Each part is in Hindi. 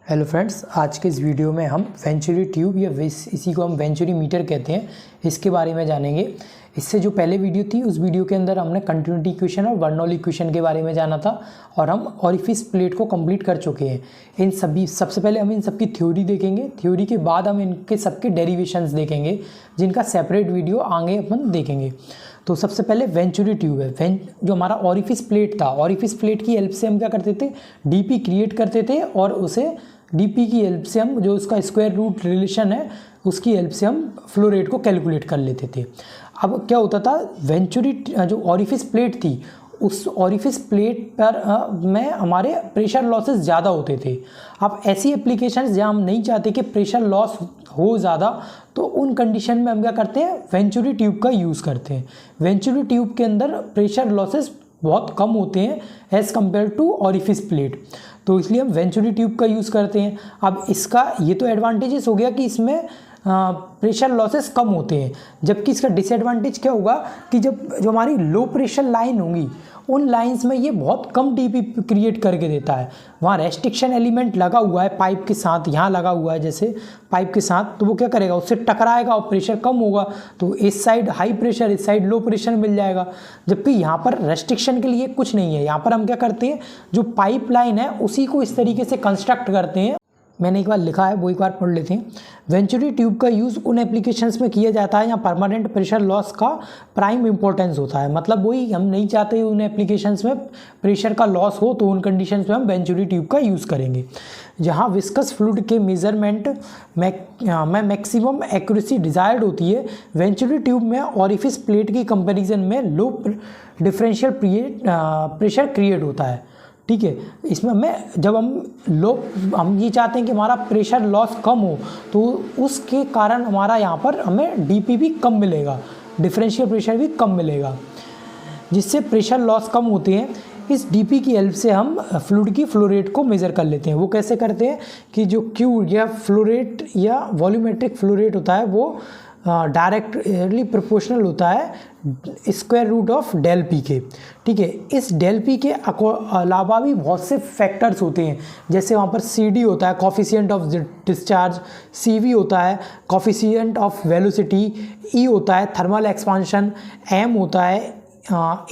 हेलो फ्रेंड्स, आज के इस वीडियो में हम वेंचुरी ट्यूब या इसी को हम वेंचुरी मीटर कहते हैं, इसके बारे में जानेंगे। इससे जो पहले वीडियो थी उस वीडियो के अंदर हमने कंटिन्यूटी इक्वेशन और बर्नौली इक्वेशन के बारे में जाना था और हम ऑरिफिस प्लेट को कंप्लीट कर चुके हैं। इन सभी सबसे पहले हम इन सबकी थ्योरी देखेंगे, थ्योरी के बाद हम इनके सबके डेरिवेशंस देखेंगे, जिनका सेपरेट वीडियो आगे अपन देखेंगे। तो सबसे पहले वेंचुरी ट्यूब है। जो हमारा ऑरिफिस प्लेट था, ऑरिफिस प्लेट की हेल्प से हम क्या करते थे, डीपी क्रिएट करते थे और उसे डीपी की हेल्प से हम जो उसका स्क्वायर रूट रिलेशन है उसकी हेल्प से हम फ्लो रेट को कैलकुलेट कर लेते थे। अब क्या होता था, वेंचुरी जो ऑरिफिस प्लेट थी उस ऑरिफिस प्लेट पर में हमारे प्रेशर लॉसेस ज़्यादा होते थे। अब ऐसी एप्लीकेशंस जहाँ हम नहीं चाहते कि प्रेशर लॉस हो ज़्यादा, तो उन कंडीशन में हम क्या करते हैं, वेंचुरी ट्यूब का यूज़ करते हैं। वेंचुरी ट्यूब के अंदर प्रेशर लॉसेस बहुत कम होते हैं as compare to orifice plate, तो इसलिए हम वेंचुरी ट्यूब का यूज़ करते हैं। अब इसका ये तो एडवांटेजेस हो गया कि इसमें प्रेशर लॉसेस कम होते हैं, जबकि इसका डिसएडवांटेज क्या होगा कि जो हमारी लो प्रेशर लाइन होंगी उन लाइंस में ये बहुत कम डीपी क्रिएट करके देता है। वहाँ रेस्ट्रिक्शन एलिमेंट लगा हुआ है पाइप के साथ, यहाँ लगा हुआ है जैसे पाइप के साथ, तो वो क्या करेगा, उससे टकराएगा और प्रेशर कम होगा, तो इस साइड हाई प्रेशर इस साइड लो प्रेशर मिल जाएगा। जबकि यहाँ पर रेस्ट्रिक्शन के लिए कुछ नहीं है। यहाँ पर हम क्या करते हैं, जो पाइप लाइन है उसी को इस तरीके से कंस्ट्रक्ट करते हैं। मैंने एक बार लिखा है, वो एक बार पढ़ लेते हैं। वेंचुरी ट्यूब का यूज़ उन एप्लीकेशंस में किया जाता है जहाँ परमानेंट प्रेशर लॉस का प्राइम इंपॉर्टेंस होता है। मतलब वही हम नहीं चाहते उन एप्लीकेशंस में प्रेशर का लॉस हो, तो उन कंडीशंस में हम वेंचुरी ट्यूब का यूज़ करेंगे। जहाँ विस्कस फ्लूइड के मेजरमेंट में मैक्सिमम एक्यूरेसी डिज़ायर्ड होती है, वेंचुरी ट्यूब में ऑरिफिस प्लेट की कंपेरिजन में लो डिफरेंशियल प्रेशर क्रिएट होता है। ठीक है, इसमें जब हम ये चाहते हैं कि हमारा प्रेशर लॉस कम हो, तो उसके कारण हमारा यहाँ पर हमें डीपी भी कम मिलेगा, डिफरेंशियल प्रेशर भी कम मिलेगा, जिससे प्रेशर लॉस कम होते हैं। इस डीपी की हेल्प से हम फ्लूइड की फ्लो रेट को मेज़र कर लेते हैं। वो कैसे करते हैं कि जो क्यू या फ्लो रेट या वॉल्यूमेट्रिक फ्लो रेट होता है वो डायरेक्टली प्रोपोर्शनल होता है square root of del P के। ठीक है, इस डेल पी के अलावा भी बहुत से फैक्टर्स होते हैं, जैसे वहाँ पर सी डी होता है, coefficient of discharge, C V होता है, कॉफिशिएंट ऑफ वेलोसिटी, ई होता है थर्मल एक्सपांशन, एम होता है,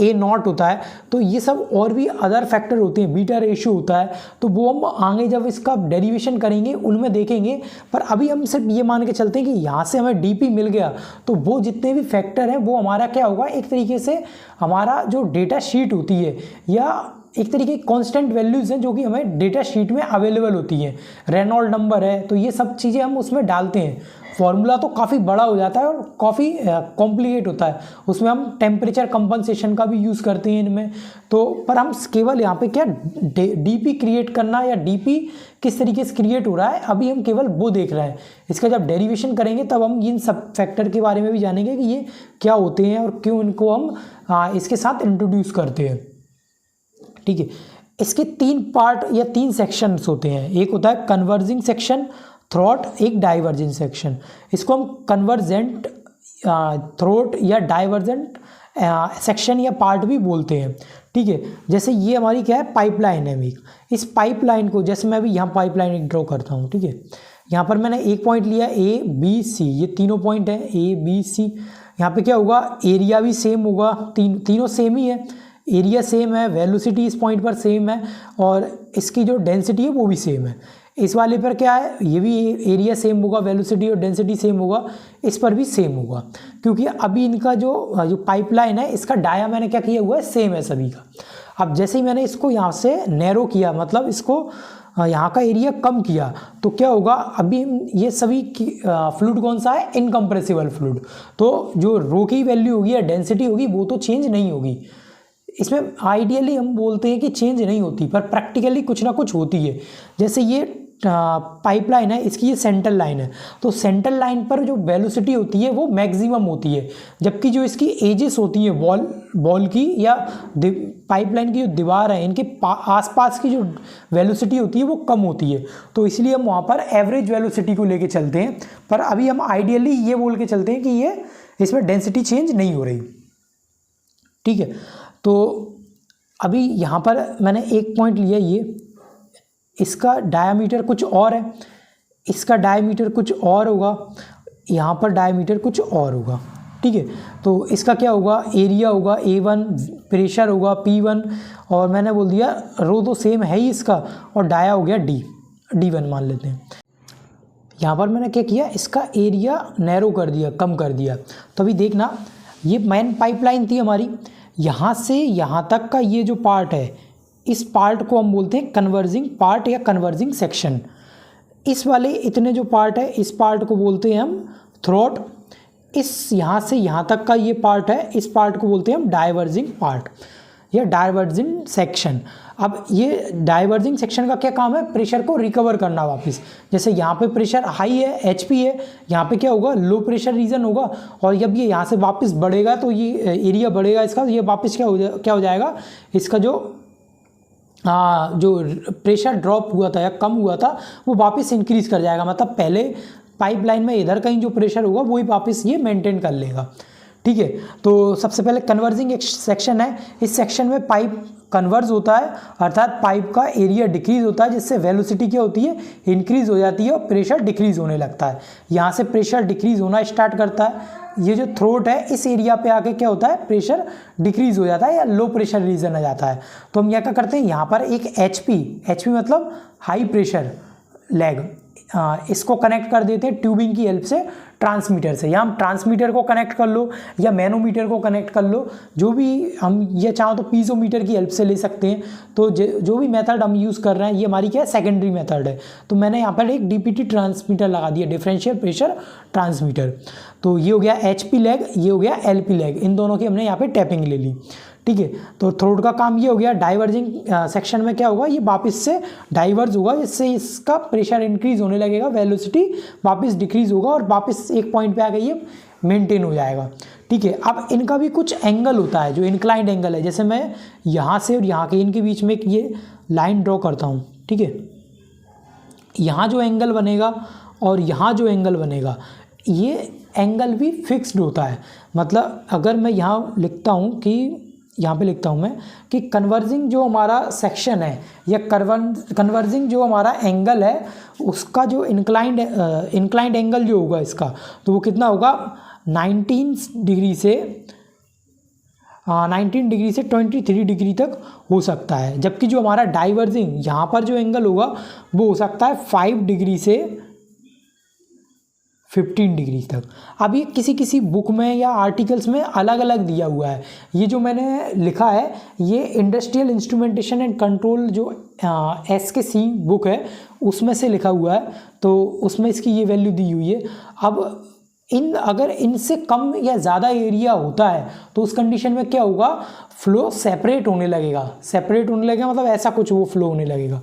ए नॉट होता है। तो ये सब और भी अदर फैक्टर होते हैं, बीटा रेशियो होता है, तो वो हम आगे जब इसका डेरिवेशन करेंगे उनमें देखेंगे। पर अभी हम सिर्फ ये मान के चलते हैं कि यहाँ से हमें डीपी मिल गया, तो वो जितने भी फैक्टर हैं वो हमारा क्या होगा, एक तरीके से हमारा जो डेटा शीट होती है या एक तरीके की कांस्टेंट वैल्यूज़ हैं जो कि हमें डेटा शीट में अवेलेबल होती हैं, रेनॉल्ड नंबर है, तो ये सब चीज़ें हम उसमें डालते हैं। फॉर्मूला तो काफ़ी बड़ा हो जाता है और काफ़ी कॉम्प्लिकेट होता है, उसमें हम टेम्परेचर कंपनसेशन का भी यूज़ करते हैं इनमें। तो पर हम केवल यहाँ पे क्या डीपी क्रिएट करना या डीपी किस तरीके से क्रिएट हो रहा है, अभी हम केवल वो देख रहे हैं। इसका जब डेरिवेशन करेंगे तब हम इन सब फैक्टर के बारे में भी जानेंगे कि ये क्या होते हैं और क्यों इनको हम इसके साथ इंट्रोड्यूस करते हैं। ठीक है, इसके 3 पार्ट या 3 सेक्शंस होते हैं। एक होता है कन्वर्जिंग सेक्शन, थ्रोट, एक डाइवर्जेंट सेक्शन। इसको हम कन्वर्जेंट थ्रोट या डाइवर्जेंट सेक्शन या पार्ट भी बोलते हैं। ठीक है, जैसे ये हमारी क्या है, पाइपलाइन है। इस पाइपलाइन को जैसे मैं अभी यहाँ पाइपलाइन एक ड्रॉ करता हूँ। ठीक है, यहाँ पर मैंने एक पॉइंट लिया ए बी सी, ये तीनों पॉइंट है ए बी सी। यहाँ पे क्या होगा, एरिया भी सेम होगा, तीनों सेम ही है, एरिया सेम है, वेलोसिटी इस पॉइंट पर सेम है और इसकी जो डेंसिटी है वो भी सेम है। इस वाले पर क्या है, ये भी एरिया सेम होगा, वेलोसिटी और डेंसिटी सेम होगा, इस पर भी सेम होगा, क्योंकि अभी इनका जो पाइपलाइन है इसका डाया मैंने क्या किया हुआ है, सेम है सभी का। अब जैसे ही मैंने इसको यहाँ से नैरो किया, मतलब इसको यहाँ का एरिया कम किया, तो क्या होगा, अभी ये सभी फ्लूइड कौन सा है, इनकम्प्रेसिबल फ्लूइड, तो जो रो की वैल्यू होगी या डेंसिटी होगी वो तो चेंज नहीं होगी। इसमें आइडियली हम बोलते हैं कि चेंज नहीं होती, पर प्रैक्टिकली कुछ ना कुछ होती है। जैसे ये पाइपलाइन है, इसकी ये सेंट्रल लाइन है, तो सेंट्रल लाइन पर जो वेलोसिटी होती है वो मैक्सिमम होती है, जबकि जो इसकी एजेस होती है बॉल की या पाइपलाइन की जो दीवार है इनके आसपास की जो वेलोसिटी होती है वो कम होती है। तो इसलिए हम वहाँ पर एवरेज वेलोसिटी को लेके चलते हैं, पर अभी हम आइडियली ये बोल के चलते हैं कि ये इसमें डेंसिटी चेंज नहीं हो रही। ठीक है, तो अभी यहाँ पर मैंने एक पॉइंट लिया, ये इसका डायामीटर कुछ और है, इसका डायामीटर कुछ और होगा, यहाँ पर डायामीटर कुछ और होगा, ठीक है। तो इसका क्या होगा, एरिया होगा A1, प्रेशर होगा P1, और मैंने बोल दिया रो तो सेम है ही इसका, और डाया हो गया D1 मान लेते हैं। यहाँ पर मैंने क्या किया, इसका एरिया नैरो कर दिया, कम कर दिया। तो अभी देखना, ये मेन पाइपलाइन थी हमारी, यहाँ से यहाँ तक का ये जो पार्ट है, इस पार्ट को हम बोलते हैं कन्वर्जिंग पार्ट या कन्वर्जिंग सेक्शन। इस वाले इतने जो पार्ट है, इस पार्ट को बोलते हैं हम थ्रोट। इस यहाँ से यहाँ तक का ये पार्ट है, इस पार्ट को बोलते हैं हम डाइवर्जिंग पार्ट या डाइवर्जिंग सेक्शन। अब ये डाइवर्जिंग सेक्शन का क्या काम है, प्रेशर को रिकवर करना वापस। जैसे यहाँ पे प्रेशर हाई है, HP है, यहाँ पे क्या होगा, लो प्रेशर रीजन होगा, और जब ये यहाँ से वापस बढ़ेगा तो ये एरिया बढ़ेगा इसका, ये वापस क्या हो जाएगा, इसका जो प्रेशर ड्रॉप हुआ था या कम हुआ था वो वापस इंक्रीज़ कर जाएगा। मतलब पहले पाइपलाइन में इधर कहीं जो प्रेशर होगा वही वापस ये मेंटेन कर लेगा, ठीक है। तो सबसे पहले कन्वर्जिंग एक सेक्शन है, इस सेक्शन में पाइप कन्वर्ज होता है, अर्थात पाइप का एरिया डिक्रीज होता है, जिससे वेलोसिटी क्या होती है, इंक्रीज हो जाती है और प्रेशर डिक्रीज होने लगता है। यहाँ से प्रेशर डिक्रीज होना स्टार्ट करता है, ये जो थ्रोट है इस एरिया पे आके क्या होता है, प्रेशर डिक्रीज हो जाता है या लो प्रेशर रीजन आ जाता है। तो हम यहाँ क्या करते हैं, यहाँ पर एक HP मतलब हाई प्रेशर लेग, इसको कनेक्ट कर देते हैं ट्यूबिंग की हेल्प से ट्रांसमीटर से, या हम ट्रांसमीटर को कनेक्ट कर लो या मैनोमीटर को कनेक्ट कर लो, जो भी हम ये चाहो तो पीजोमीटर की हेल्प से ले सकते हैं। तो जो भी मेथड हम यूज़ कर रहे हैं, ये हमारी क्या है, सेकेंडरी मेथड है। तो मैंने यहाँ पर एक DPT ट्रांसमीटर लगा दिया, डिफरेंशियल प्रेशर ट्रांसमीटर। तो ये हो गया HP लेग, ये हो गया LP लेग, इन दोनों की हमने यहाँ पे टैपिंग ले ली, ठीक है। तो थ्रोट का काम ये हो गया। डाइवर्जिंग सेक्शन में क्या होगा, ये वापस से डाइवर्ज होगा, जिससे इसका प्रेशर इंक्रीज होने लगेगा, वेलोसिटी वापस डिक्रीज होगा और वापस एक पॉइंट पे आके ये मेंटेन हो जाएगा, ठीक है। अब इनका भी कुछ एंगल होता है जो इंक्लाइंड एंगल है। जैसे मैं यहाँ से और यहाँ के इनके बीच में एक ये लाइन ड्रॉ करता हूँ, ठीक है। यहाँ जो एंगल बनेगा और यहाँ जो एंगल बनेगा, ये एंगल भी फिक्स्ड होता है। मतलब अगर मैं यहाँ लिखता हूँ कि यहाँ पे लिखता हूँ मैं कि कन्वर्जिंग जो हमारा सेक्शन है या कन्वर्जिंग जो हमारा एंगल है, उसका जो इंक्लाइंड एंगल जो होगा इसका, तो वो कितना होगा, 19 डिग्री से 23 डिग्री तक हो सकता है। जबकि जो हमारा डाइवर्जिंग यहाँ पर जो एंगल होगा वो हो सकता है 5 डिग्री से 15 डिग्री तक। अब ये किसी बुक में या आर्टिकल्स में अलग अलग दिया हुआ है। ये जो मैंने लिखा है ये इंडस्ट्रियल इंस्ट्रूमेंटेशन एंड कंट्रोल जो SKC बुक है उसमें से लिखा हुआ है, तो उसमें इसकी ये वैल्यू दी हुई है। अब अगर इनसे कम या ज़्यादा एरिया होता है तो उस कंडीशन में क्या होगा, फ्लो सेपरेट होने लगेगा। सेपरेट होने लगेगा मतलब ऐसा कुछ वो फ्लो होने लगेगा,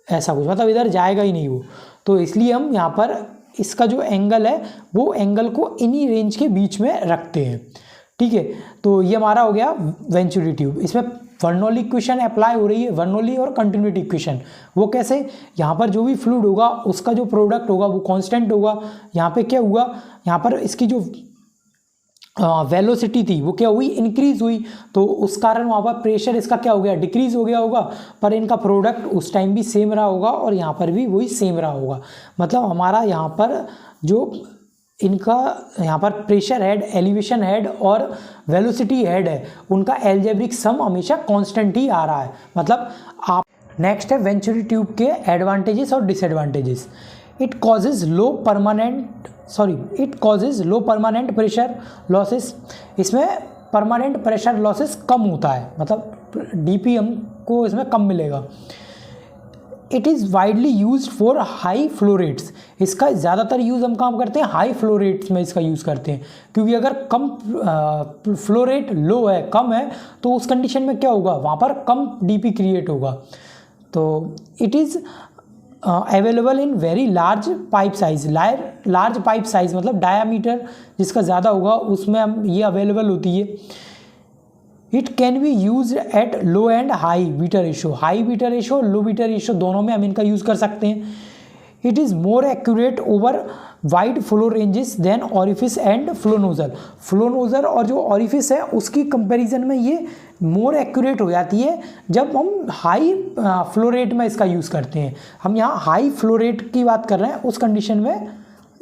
ऐसा कुछ मतलब इधर जाएगा ही नहीं वो। तो इसलिए हम यहाँ पर इसका जो एंगल है वो एंगल को इन्हीं रेंज के बीच में रखते हैं, ठीक है। तो ये हमारा हो गया वेंचुरी ट्यूब। इसमें बर्नौली इक्वेशन अप्लाई हो रही है, बर्नौली और कंटिन्यूटी इक्वेशन। वो कैसे, यहाँ पर जो भी फ्लूइड होगा उसका जो प्रोडक्ट होगा वो कांस्टेंट होगा। यहाँ पे क्या हुआ, यहाँ पर इसकी जो वेलोसिटी थी वो क्या हुई, इंक्रीज हुई, तो उस कारण वहाँ पर प्रेशर इसका क्या हो गया, डिक्रीज हो गया होगा। पर इनका प्रोडक्ट उस टाइम भी सेम रहा होगा और यहाँ पर भी वही सेम रहा होगा। मतलब हमारा यहाँ पर जो इनका यहाँ पर प्रेशर हेड, एलिवेशन हेड और वेलोसिटी हेड है, उनका एल्जेब्रिक सम हमेशा कांस्टेंट ही आ रहा है। मतलब आप नेक्स्ट है वेंचुरी ट्यूब के एडवांटेजेस और disadvantages. It causes low permanent pressure losses. इसमें परमानेंट प्रेशर लॉसेस कम होता है, मतलब डीपी हमको इसमें कम मिलेगा। It is widely use for high flow rates. इसका ज़्यादातर यूज़ हम काम करते हैं हाई फ्लो रेट्स में इसका यूज़ करते हैं, क्योंकि अगर कम फ्लो रेट लो है, कम है, तो उस कंडीशन में क्या होगा, वहाँ पर कम डीपी क्रिएट होगा। तो it is available in very large pipe size. Large pipe size मतलब डायामीटर जिसका ज़्यादा होगा उसमें हम ये अवेलेबल होती है। It can be use at low and high beta ratio. High beta ratio, low beta ratio दोनों में हम इनका यूज़ कर सकते हैं। It is more accurate over wide flow ranges than orifice and flow nozzle. Flow nozzle और जो ऑरिफिस है उसकी कंपैरिजन में ये मोर एक्यूरेट हो जाती है जब हम हाई फ्लो रेट में इसका यूज़ करते हैं। हम यहाँ हाई फ्लो रेट की बात कर रहे हैं, उस कंडीशन में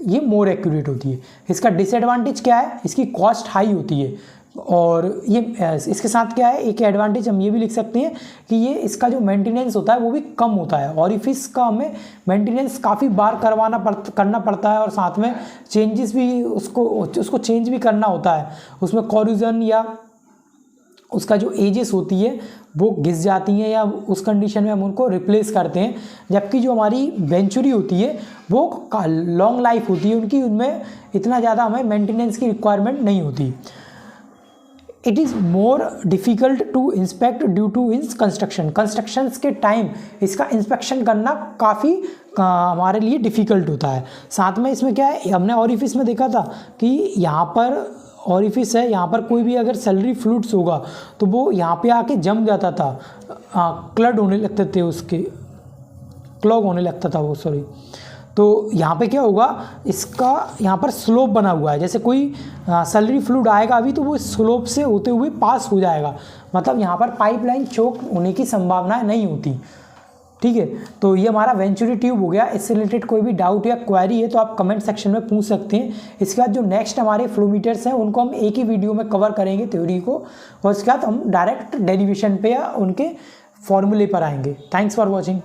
ये मोर एक्यूरेट होती है। इसका डिसएडवांटेज क्या है, इसकी कॉस्ट हाई होती है। और ये इसके साथ क्या है, एक एडवांटेज हम ये भी लिख सकते हैं कि ये इसका जो मेंटेनेंस होता है वो भी कम होता है। ऑरिफिस का हमें मेंटेनेंस काफ़ी बार करना पड़ता है और साथ में चेंजेस भी उसको चेंज भी करना होता है। उसमें कॉरूजन या उसका जो एजेस होती है वो घिस जाती हैं या उस कंडीशन में हम उनको रिप्लेस करते हैं। जबकि जो हमारी वेंचुरी होती है वो लॉन्ग लाइफ होती है उनकी, उनमें इतना ज़्यादा हमें मेंटेनेंस की रिक्वायरमेंट नहीं होती। It is more difficult to inspect due to its constructions के टाइम इसका इंस्पेक्शन करना काफ़ी हमारे लिए डिफ़िकल्ट होता है। साथ में इसमें क्या है, हमने ऑरिफिस में देखा था कि यहाँ पर ऑरिफिस है, यहाँ पर कोई भी अगर सैलरी फ्लूइड्स होगा तो वो यहाँ पे आके जम जाता था, क्लड होने लगते थे, उसके क्लॉग होने लगता था वो, सॉरी। तो यहाँ पे क्या होगा, इसका यहाँ पर स्लोप बना हुआ है, जैसे कोई सैलरी फ्लूइड आएगा अभी तो वो स्लोप से होते हुए पास हो जाएगा, मतलब यहाँ पर पाइपलाइन चोक होने की संभावना नहीं होती। ठीक है, तो ये हमारा वेंचुरी ट्यूब हो गया। इससे रिलेटेड कोई भी डाउट या क्वेरी है तो आप कमेंट सेक्शन में पूछ सकते हैं। इसके बाद जो नेक्स्ट हमारे फ्लोमीटर्स हैं उनको हम एक ही वीडियो में कवर करेंगे थ्योरी को, और इसके बाद हम डायरेक्ट डेरिवेशन पे या उनके फॉर्मूले पर आएंगे। Thanks for watching.